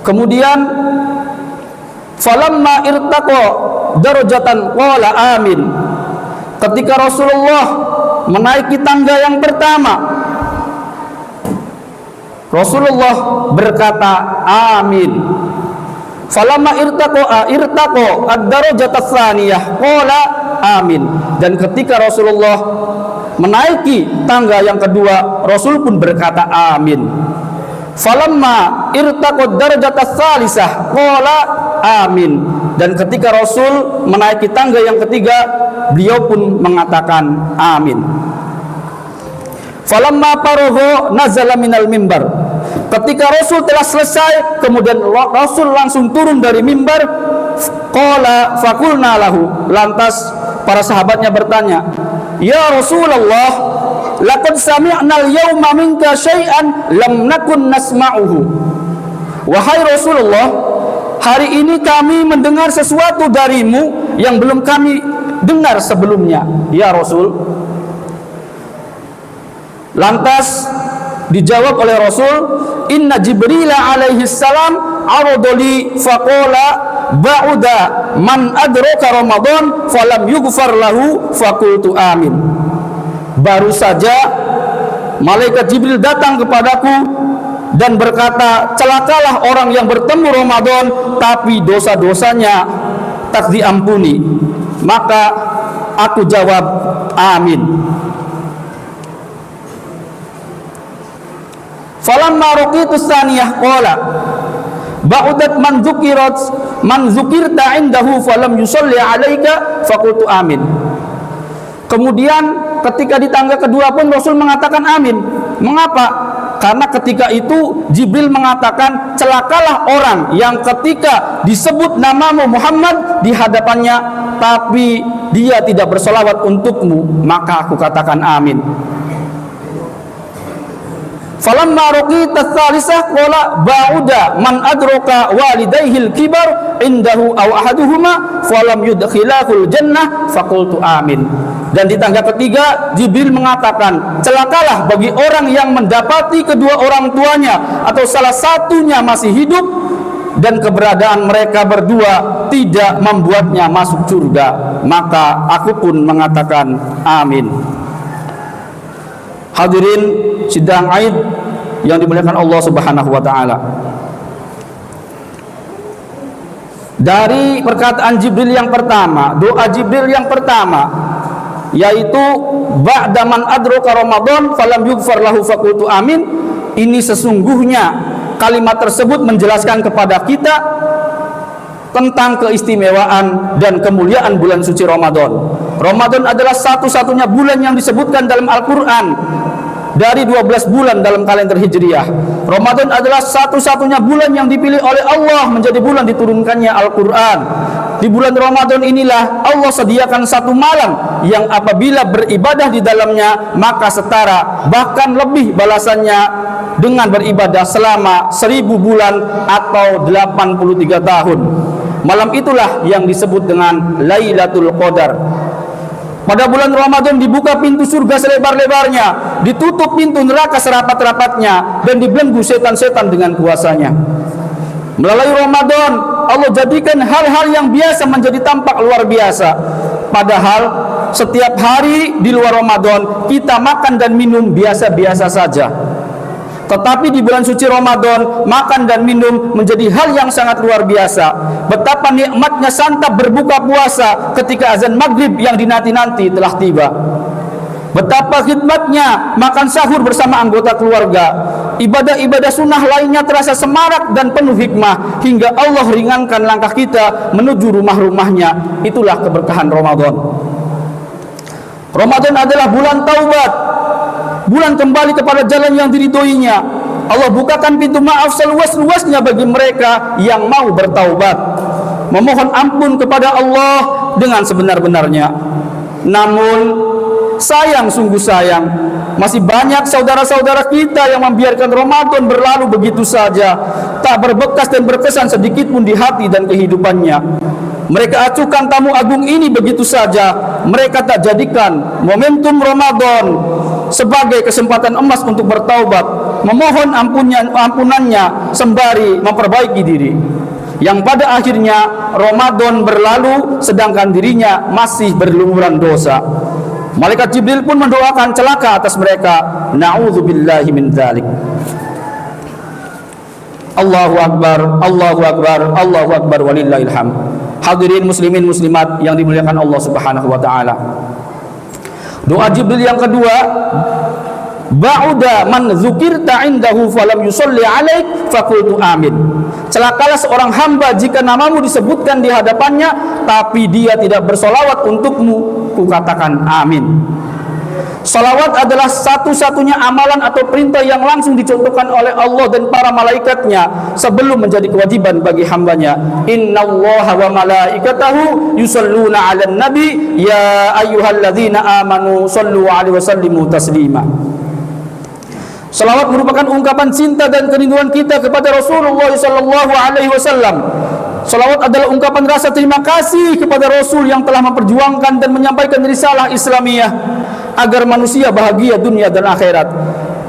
Kemudian falamma irtaqa darajatan qala amin. Ketika Rasulullah menaiki tangga yang pertama, Rasulullah berkata amin. Falamma irtaqa ad-darajat ats-tsaniyah qala amin. Dan ketika Rasulullah menaiki tangga yang kedua, Rasul pun berkata amin. Falamma irtaqa ad-darajat ats-tsalisah qala amin. Dan ketika Rasul menaiki tangga yang ketiga, beliau pun mengatakan amin. Falamma faragha nazala minal mimbar. Ketika Rasul telah selesai, kemudian Rasul langsung turun dari mimbar. Qala faqulna lahu. Lantas para sahabatnya bertanya, "Ya Rasulullah, laqad sami'na al-yawma minka syai'an lam nakun nasma'uhu." Wahai Rasulullah, hari ini kami mendengar sesuatu darimu yang belum kami dengar sebelumnya, ya Rasul. Lantas dijawab oleh Rasul, inna Jibril alaihi salam aradoli faqala ba'uda man adraka Ramadan falam yughfar lahu faqultu amin. Baru saja malaikat Jibril datang kepadaku dan berkata, celakalah orang yang bertemu Ramadan tapi dosa-dosanya tak diampuni. Maka aku jawab amin. Falamma raqitu tsaniyah qala ba'udat man zukirta indahu falam yusalli alaika faqultu amin. Kemudian ketika di tangga kedua pun Rasul mengatakan amin. Mengapa? Karena ketika itu Jibril mengatakan, celakalah orang yang ketika disebut namamu Muhammad di hadapannya tapi dia tidak bersolawat untukmu, maka aku katakan amin. Falamma raqita tsalisah qala ba'uda man adraka walidayhil kibar indahu aw ahaduhuma falam yudkhilahul jannah faqultu amin. Dan di tangga ketiga Jibril mengatakan, celakalah bagi orang yang mendapati kedua orang tuanya atau salah satunya masih hidup dan keberadaan mereka berdua tidak membuatnya masuk surga, maka aku pun mengatakan amin. Hadirin sidang Aid yang dimuliakan Allah Subhanahu wa taala. Dari perkataan Jibril yang pertama, doa Jibril yang pertama, yaitu ba'da man adraka Ramadan falam yughfar lahu faqultu amin. Ini sesungguhnya kalimat tersebut menjelaskan kepada kita tentang keistimewaan dan kemuliaan bulan suci Ramadan. Ramadan adalah satu-satunya bulan yang disebutkan dalam Al-Quran dari 12 bulan dalam kalender Hijriah. Ramadan adalah satu-satunya bulan yang dipilih oleh Allah menjadi bulan diturunkannya Al-Quran. Di bulan Ramadan inilah Allah sediakan satu malam yang apabila beribadah di dalamnya maka setara bahkan lebih balasannya dengan beribadah selama 1000 bulan atau 83 tahun. Malam itulah yang disebut dengan Lailatul Qadar. Pada bulan Ramadan dibuka pintu surga selebar-lebarnya, ditutup pintu neraka serapat-rapatnya, dan dibelenggu setan-setan dengan kuasanya. Melalui Ramadan Allah jadikan hal-hal yang biasa menjadi tampak luar biasa. Padahal setiap hari di luar Ramadan kita makan dan minum biasa-biasa saja. Tetapi di bulan suci Ramadan makan dan minum menjadi hal yang sangat luar biasa. Betapa nikmatnya santap berbuka puasa ketika azan maghrib yang dinanti-nanti telah tiba. Betapa khidmatnya makan sahur bersama anggota keluarga. Ibadah-ibadah sunnah lainnya terasa semarak dan penuh hikmah hingga Allah ringankan langkah kita menuju rumah-rumahnya. Itulah keberkahan Ramadan. Ramadan adalah bulan taubat, bulan kembali kepada jalan yang diridhoinya. Allah bukakan pintu maaf seluas-luasnya bagi mereka yang mau bertaubat, memohon ampun kepada Allah dengan sebenar-benarnya. Namun sayang, sungguh sayang, masih banyak saudara-saudara kita yang membiarkan Ramadan berlalu begitu saja, tak berbekas dan berkesan sedikit pun di hati dan kehidupannya. Mereka acuhkan tamu agung ini begitu saja. Mereka tak jadikan momentum Ramadan sebagai kesempatan emas untuk bertaubat, memohon ampunannya sembari memperbaiki diri. Yang pada akhirnya Ramadan berlalu sedangkan dirinya masih berlumuran dosa. Malaikat Jibril pun mendoakan celaka atas mereka. Na'udzubillahi min dzalik. Allahu akbar, Allahu akbar, Allahu akbar walillahil hamd. Hadirin muslimin muslimat yang dimuliakan Allah Subhanahu wa taala. Doa Jibril yang kedua, ba'uda man dzukirta indahu falam yusalli alaik faqultu amin. Celakalah seorang hamba jika namamu disebutkan di hadapannya tapi dia tidak bersolawat untukmu, kukatakan amin. Salawat adalah satu-satunya amalan atau perintah yang langsung dicontohkan oleh Allah dan para malaikatnya sebelum menjadi kewajiban bagi hambanya. Innallaha wa malaikatahu yusalluna 'alan nabi ya ayyuhalladzina amanu sallu 'alaihi wasallimu taslima. Salawat merupakan ungkapan cinta dan kerinduan kita kepada Rasulullah sallallahu alaihi wasallam. Salawat adalah ungkapan rasa terima kasih kepada Rasul yang telah memperjuangkan dan menyampaikan risalah Islamiyah agar manusia bahagia dunia dan akhirat.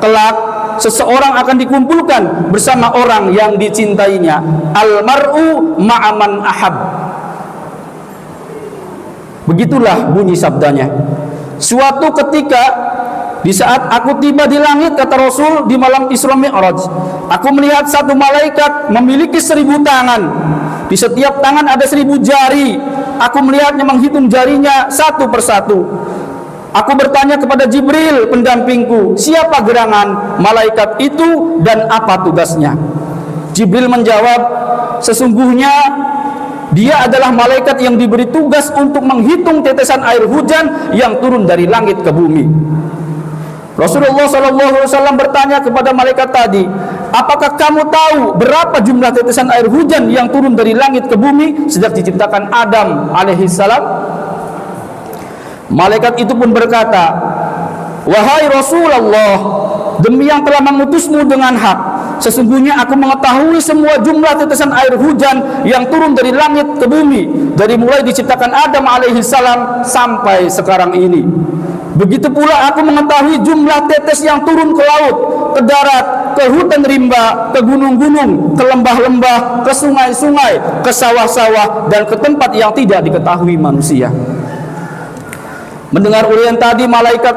Kelak seseorang akan dikumpulkan bersama orang yang dicintainya. Al-mar'u ma'aman ahab. Begitulah bunyi sabdanya. Suatu ketika di saat aku tiba di langit, kata Rasul, di malam Isra Mi'raj, aku melihat satu malaikat memiliki 1000 tangan. Di setiap tangan ada 1000 jari. Aku melihatnya menghitung jarinya satu persatu. Aku bertanya kepada Jibril, pendampingku, siapa gerangan malaikat itu dan apa tugasnya? Jibril menjawab, sesungguhnya dia adalah malaikat yang diberi tugas untuk menghitung tetesan air hujan yang turun dari langit ke bumi. Rasulullah SAW bertanya kepada malaikat tadi, apakah kamu tahu berapa jumlah tetesan air hujan yang turun dari langit ke bumi sejak diciptakan Adam alaihissalam? Malaikat itu pun berkata, wahai Rasulullah, demi yang telah mengutusmu dengan hak, sesungguhnya aku mengetahui semua jumlah tetesan air hujan yang turun dari langit ke bumi, dari mulai diciptakan Adam alaihi salam sampai sekarang ini. Begitu pula aku mengetahui jumlah tetes yang turun ke laut, ke darat, ke hutan rimba, ke gunung-gunung, ke lembah-lembah, ke sungai-sungai, ke sawah-sawah, dan ke tempat yang tidak diketahui manusia. Mendengar uraian tadi malaikat,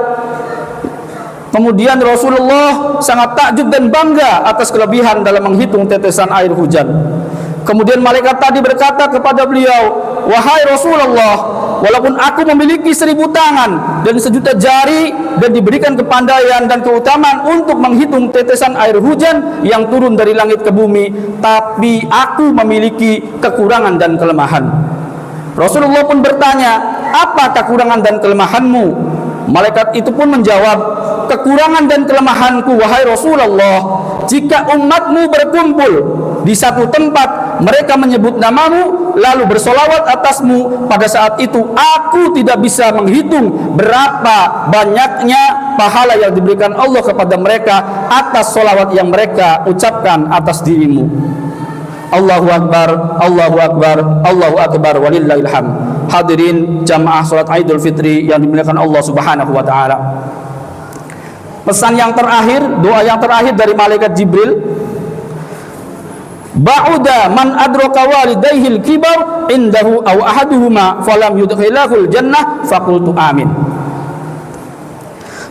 kemudian Rasulullah sangat takjub dan bangga atas kelebihan dalam menghitung tetesan air hujan. Kemudian malaikat tadi berkata kepada beliau, "Wahai Rasulullah, walaupun aku memiliki 1000 tangan dan 1.000.000 jari dan diberikan kepandaian dan keutamaan untuk menghitung tetesan air hujan yang turun dari langit ke bumi, tapi aku memiliki kekurangan dan kelemahan." Rasulullah pun bertanya, "Apa kekurangan dan kelemahanmu?" Malaikat itu pun menjawab, "Kekurangan dan kelemahanku, wahai Rasulullah, jika umatmu berkumpul di satu tempat, mereka menyebut namamu lalu bersolawat atasmu, pada saat itu aku tidak bisa menghitung berapa banyaknya pahala yang diberikan Allah kepada mereka atas solawat yang mereka ucapkan atas dirimu." Allahu Akbar, Allahu Akbar, Allahu Akbar, walillahil hamd. Hadirin jamaah salat Idul Fitri yang dimuliakan Allah Subhanahu wa taala. Pesan yang terakhir, doa yang terakhir dari malaikat Jibril, "Ba'uda man adraka walidayhil kibar indahu aw ahaduhuma falam yudkhilahul jannah faqultu amin."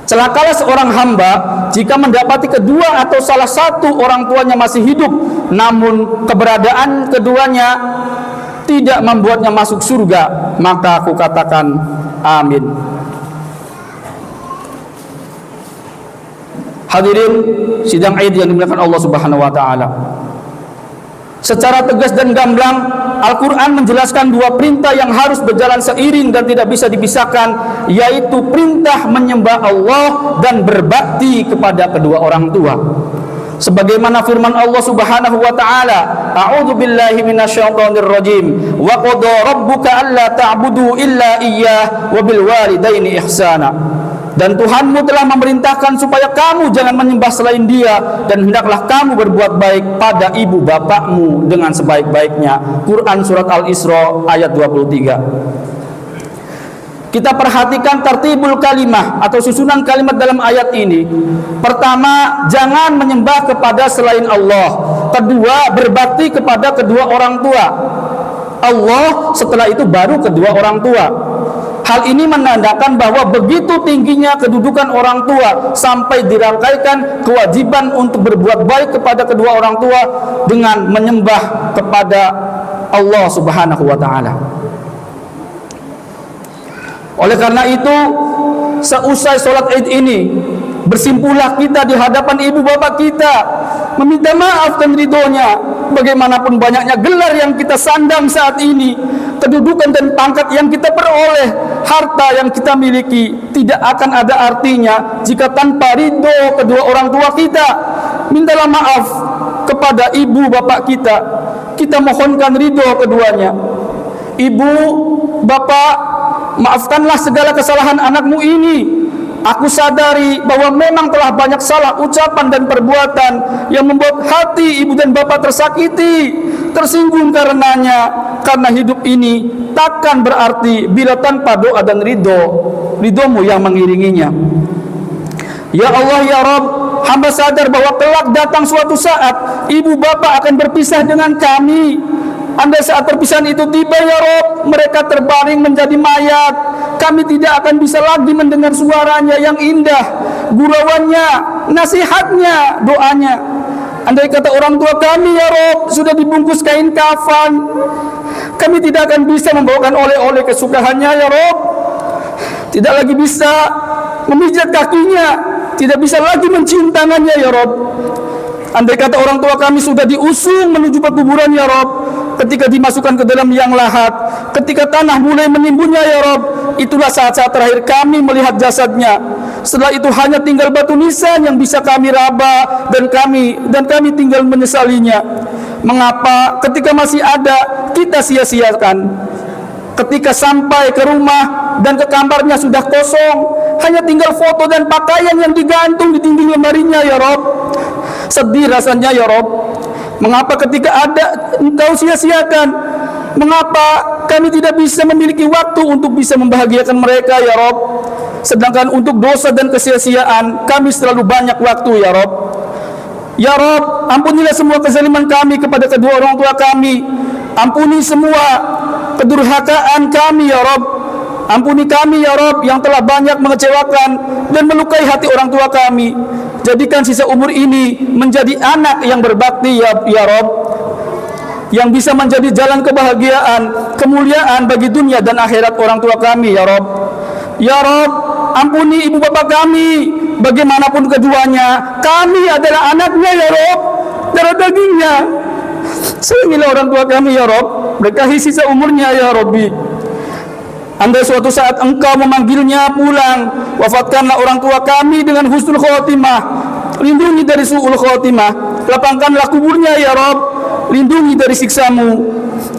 Celakalah seorang hamba jika mendapati kedua atau salah satu orang tuanya masih hidup, namun keberadaan keduanya tidak membuatnya masuk surga, maka aku katakan amin. Hadirin sidang Id yang dimuliakan Allah Subhanahu wa taala. Secara tegas dan gamblang, Al-Quran menjelaskan dua perintah yang harus berjalan seiring dan tidak bisa dipisahkan, yaitu perintah menyembah Allah dan berbakti kepada kedua orang tua. Sebagaimana firman Allah Subhanahu wa taala, "A'udzu billahi minasyaitonir rajim. Wa qada rabbuka alla ta'budu illa iyyah wa bil walidaini ihsana." Dan Tuhanmu telah memerintahkan supaya kamu jangan menyembah selain Dia, dan hendaklah kamu berbuat baik pada ibu bapakmu dengan sebaik-baiknya. Quran surat Al-Isra ayat 23. Kita perhatikan tertibul kalimah atau susunan kalimat dalam ayat ini. Pertama, jangan menyembah kepada selain Allah. Kedua, berbakti kepada kedua orang tua. Allah, setelah itu baru kedua orang tua. Hal ini menandakan bahwa begitu tingginya kedudukan orang tua sampai dirangkaikan kewajiban untuk berbuat baik kepada kedua orang tua dengan menyembah kepada Allah Subhanahu wa taala. Oleh karena itu, seusai sholat Id ini, bersimpulah kita di hadapan ibu bapak kita, meminta maaf dan ridhonya. Bagaimanapun banyaknya gelar yang kita sandang saat ini, kedudukan dan pangkat yang kita peroleh, harta yang kita miliki, tidak akan ada artinya jika tanpa ridho kedua orang tua kita. Mintalah maaf kepada ibu bapak kita, kita mohonkan ridho keduanya. Ibu, bapak, maafkanlah segala kesalahan anakmu ini. Aku sadari bahwa memang telah banyak salah ucapan dan perbuatan yang membuat hati ibu dan bapak tersakiti, tersinggung karenanya. Karena hidup ini takkan berarti bila tanpa doa dan ridhomu yang mengiringinya. Ya Allah, ya Rabb, hamba sadar bahwa kelak datang suatu saat ibu bapak akan berpisah dengan kami. Andai saat perpisahan itu tiba, ya Rabb, mereka terbaring menjadi mayat, kami tidak akan bisa lagi mendengar suaranya yang indah, gurauannya, nasihatnya, doanya. Andai kata orang tua kami, ya Rabb, sudah dibungkus kain kafan, kami tidak akan bisa membawakan oleh-oleh kesukaannya, ya Rabb. Tidak lagi bisa memijat kakinya, tidak bisa lagi mencium tangannya, ya Rabb. Andai kata orang tua kami sudah diusung menuju pekuburan, ya Rabb, ketika dimasukkan ke dalam liang lahat, ketika tanah mulai menimbunnya, ya Rabb, itulah saat-saat terakhir kami melihat jasadnya. Setelah itu hanya tinggal batu nisan yang bisa kami raba, dan kami tinggal menyesalinya. Mengapa ketika masih ada kita sia-siakan? Ketika sampai ke rumah dan ke kamarnya sudah kosong, hanya tinggal foto dan pakaian yang digantung di dinding lemarinya, ya Rob. Sedih rasanya, ya Rob. Mengapa ketika ada Engkau sia-siakan? Mengapa kami tidak bisa memiliki waktu untuk bisa membahagiakan mereka, ya Rob? Sedangkan untuk dosa dan kesia-siaan kami selalu banyak waktu, ya Rob. Ya Rob, ampunilah semua kezaliman kami kepada kedua orang tua kami. Ampuni semua kedurhakaan kami, ya Rob. Ampuni kami, ya Rob, yang telah banyak mengecewakan dan melukai hati orang tua kami. Jadikan sisa umur ini menjadi anak yang berbakti, ya Rob, yang bisa menjadi jalan kebahagiaan, kemuliaan bagi dunia dan akhirat orang tua kami, ya Rob. Ya Rob, ampuni ibu bapak kami, bagaimanapun keduanya, kami adalah anaknya, ya Rob, darah dagingnya. Sayangilah orang tua kami, ya Rob, berkahi sisa umurnya, ya Robbi. Andai suatu saat Engkau memanggilnya pulang, wafatkanlah orang tua kami dengan husnul khotimah. Lindungi dari su'ul khotimah. Lapangkanlah kuburnya, ya Rob. Lindungi dari siksamu.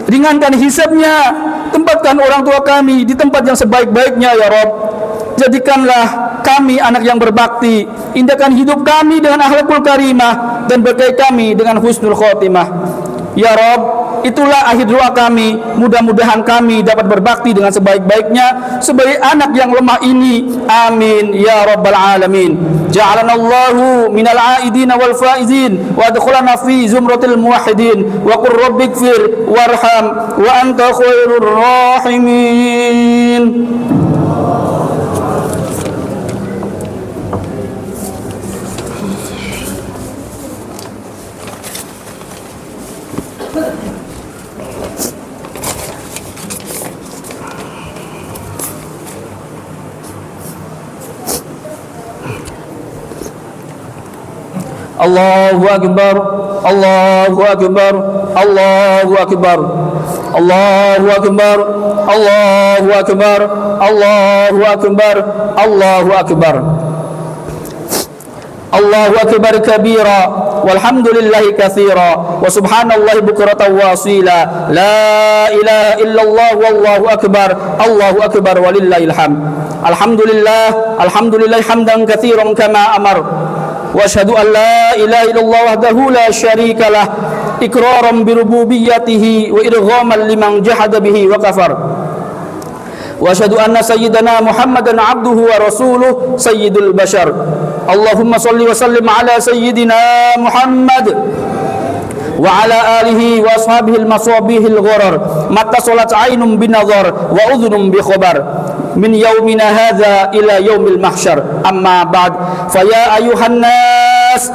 Ringankan hisabnya. Tempatkan orang tua kami di tempat yang sebaik-baiknya, ya Rob. Jadikanlah kami anak yang berbakti. Indahkan hidup kami dengan akhlakul karimah, dan berkahi kami dengan husnul khotimah. Ya Rob, itulah akhir doa kami. Mudah-mudahan kami dapat berbakti dengan sebaik-baiknya sebagai anak yang lemah ini. Amin ya rabbal alamin. Ja'alana Allahu minal aidin wal faizin wa adkhulana fi zumratil muwahhidin wa qur rabbighfir warham wa anta khairur rahimin. Allahu akbar, Allahu akbar, Allahu akbar, Allahu akbar, Allahu akbar, Allahu akbar, Allahu akbar. Allahu akbar kabira, walhamdulillahi katsira, wa subhanallahi bukratan wa asila. La ilaha illallah wallahu akbar, Allahu akbar walillahil hamd. Alhamdulillah, alhamdulillah hamdan katsiran kama amar. Wa asyhadu an la ilaha illallah wahdahu la syarika lah, iqraran bi rububiyyatihi wa irghaman liman jahada bihi wa kafar. Wa asyhadu anna sayyidana Muhammadan abduhu wa rasuluh sayyidul bashar. Allahumma shalli wa sallim ala sayyidina Muhammad wa ala alihi wa ashabihi al-masabihil gharar. Mata salat ainun binadhar wa udhunun bi khabar. Min yaumina hadza ila yaumil mahsyar. Amma ba'd. Fa ya ayuhan nas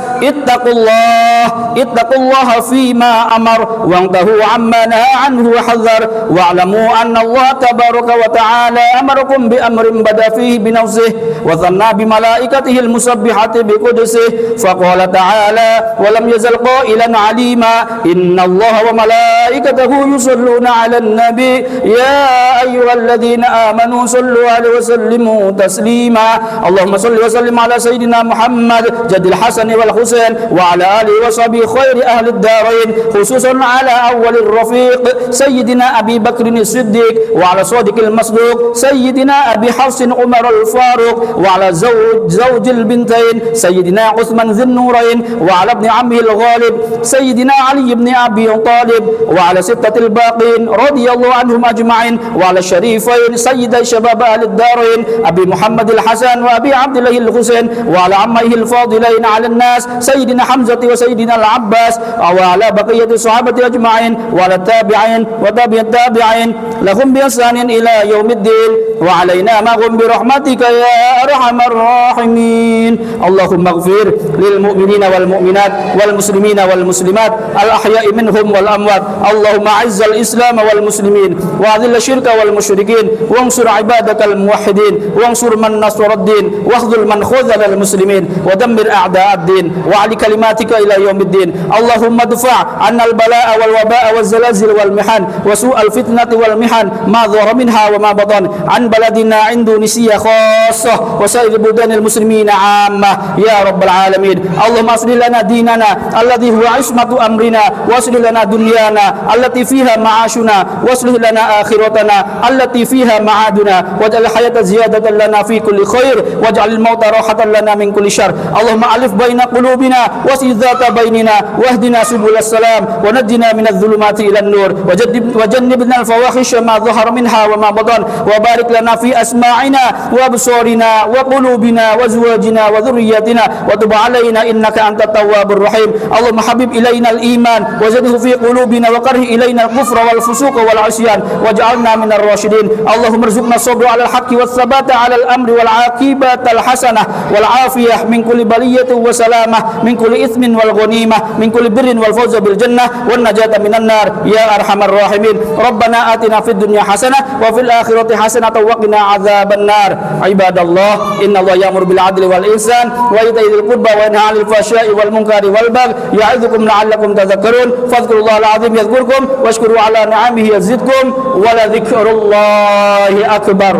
ittaqullaha fima amar wa'tahu amma nahaa anhu wa hadzar wa'lamu anna Allah tabaraka wa ta'ala amarakum bi amrin bada fihi bi nafsihi wa dhanna bi malaikatihi al-musabbihati bi qudsihi fa qala ta'ala wa lam yazal qailan 'alima inna Allah wa malaikatahu yusalluna 'alan nabi ya ayyuhalladhina amanu sallu 'alaihi wa sallimu taslima. Allahumma salli wa sallim ala sayyidina Muhammad jadil hasan wal husain wa ala alihi wa sahbihi khairi ahli ad-darain, khususan ala awwalir rafiq sayyidina Abi Bakrin as-Siddiq wa ala sadiqil masduq sayyidina Abi Hafsin Umar al-Faruq wa ala zawjil bintain sayyidina Uthman dzin nurain wa ala ibn ammihi al-Ghalib sayyidina Ali ibn Abi Talib wa ala sittatil baqin radiyallahu anhum ajma'in wa ala syarifain sayyiday shabab ahli ad-darain Abi Muhammad al-Hasan wa Abi Abdullah al-Husain wa ala ammaihi al-fadilain ala an-nas sayyidina Hamzah wa sayyidina al-Abbas wa ala baqiyati sahabati ajma'in wa ala tabi'in wa tabi'at tabi'in lahum bi ihsanin ila yaumiddin wa alaina ma'hum bi rahmatika ya arhamar rahimin. Allahumma ighfir lil mu'minina wal mu'minat wal muslimina wal muslimat al ahya'i minhum wal amwat. Allahumma 'izzal islam wal muslimin wa adhill syirka wal musyrikin wa ansur ibadaka ibadakal muwahhidin wansur man nasruddin wakhdhul man khadzalal muslimin wa dammir a'da'ad-din wa ali kalimatika ila yaumiddin. Allahumma dfa' 'annal bala'a wal waba'a waz zalazil wal mihan wa su'al fitnati wal mihan ma dhahara minha wa ma batan an baladina Indonesia khassah wa sa'ir budanil muslimina 'ammah ya rabbal alamin. Allahumma aslih lana dinana alladhi huwa ismatu amrina wa aslih lana dunyana allati fiha ma'ashuna wa aslih lana akhiratana allati fiha ma'aduna waj'al hayata ziyadatan lana fi kulli khair waj'al al-mauta rahatan lana min kulli syarr. Allahumma alif baina qulubina wasil dzata bainina wahdina subulas salam wa najjina minadh dhulumati ilan nur wa jannibna al-fawahisha ma dhahara minha wa ma batan wa barik lana fi asma'ina wa absarina wa qulubina wa azwajina wa dhurriyyatina wa tub 'alaina innaka antat tawwabur rahim. Allahumma habib ilaina al-iman wa zidhu fi qulubina wa karih ilaina al-kufra wal fusuq wal 'isyan waj'alna minar rasyidin. Allahumma arzuqna sabra 'alal haqqi was sabata 'alal amri wal 'aqibatal hasanah wal 'afiyah min kulli baliyatin wa salamah min kulli ithmin wal ghanimah min kulli birrin wal fawza bil jannah wan najata minan nar ya arhamar rahimin. Rabbana atina fid dunya hasanah wa fil akhirati hasanah wa qina adzaban nar. Ibadallah, innallaha ya'muru bil 'adli wal ihsan wa ita'i dzil qurba wa yanha 'anil fahsya'i wal munkari wal baghi ya'idzukum la'allakum tadhakkarun. Fadhkurullaha al-'azim yadhkurkum washkuru 'ala ni'amihi yazidkum wa la dzikrullahi akbar.